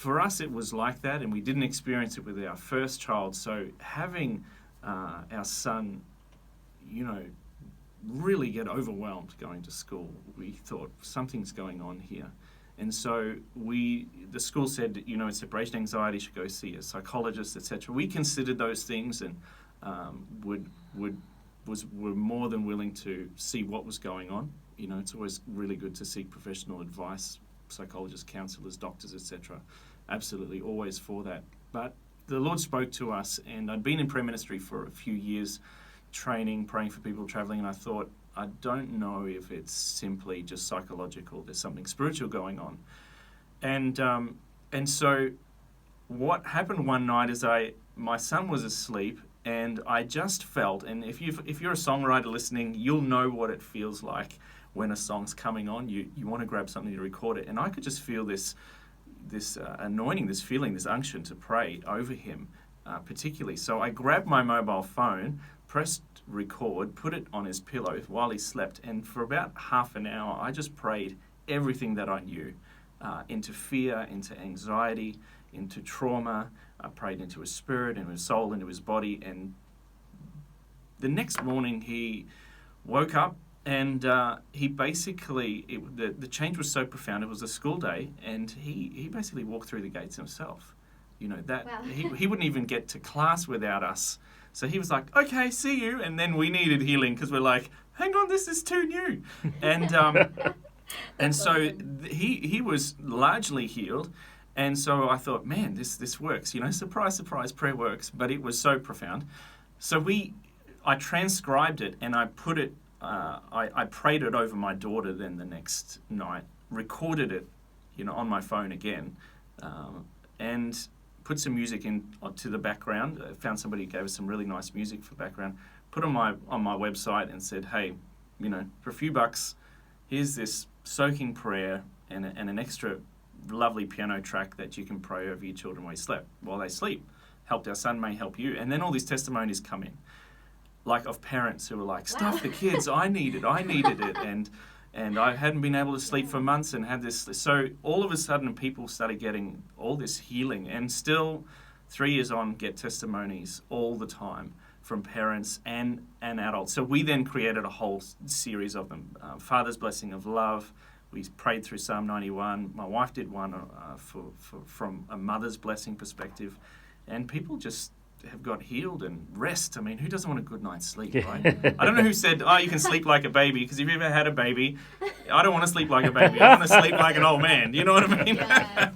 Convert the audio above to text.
for us, it was like that, and we didn't experience it with our first child. So having our son, really get overwhelmed going to school, we thought something's going on here. And so the school said, it's separation anxiety, should go see a psychologist, etc. We considered those things and were more than willing to see what was going on. It's always really good to seek professional advice, psychologists, counsellors, doctors, etc. Absolutely, always for that. But the Lord spoke to us, and I'd been in prayer ministry for a few years, training, praying for people travelling, and I thought, I don't know if it's simply just psychological. There's something spiritual going on. And so what happened one night is my son was asleep, and I just felt, and if you're a songwriter listening, you'll know what it feels like when a song's coming on. You want to grab something to record it, and I could just feel this anointing, this feeling, this unction to pray over him, particularly. So I grabbed my mobile phone, pressed record, put it on his pillow while he slept, and for about half an hour I just prayed everything that I knew, into fear, into anxiety, into trauma. I prayed into his spirit, into his soul, into his body, and the next morning he woke up, and he basically, the change was so profound. It was a school day, and he basically walked through the gates himself. Wow. he wouldn't even get to class without us. So he was like, okay, see you. And then we needed healing because we're like, hang on, this is too new. And so he was largely healed. And so I thought, man, this works. Surprise, surprise, prayer works. But it was so profound. So I transcribed it, and I put it, I prayed it over my daughter then the next night, recorded it, on my phone again, and put some music in to the background. I found somebody who gave us some really nice music for background. Put on my website and said, hey, for a few bucks, here's this soaking prayer and an extra lovely piano track that you can pray over your children while they sleep. Helped our son, may help you. And then all these testimonies come in, like of parents who were like, stuff the kids, I needed it. And I hadn't been able to sleep for months and had this. So all of a sudden, people started getting all this healing, and still 3 years on, get testimonies all the time from parents and adults. So we then created a whole series of them. Father's Blessing of Love. We prayed through Psalm 91. My wife did one from a mother's blessing perspective. And people just have got healed and rest. I mean, who doesn't want a good night's sleep, right? I don't know who said, you can sleep like a baby, because if you've ever had a baby, I don't want to sleep like a baby. I want to sleep like an old man. Do you know what I mean? Yeah.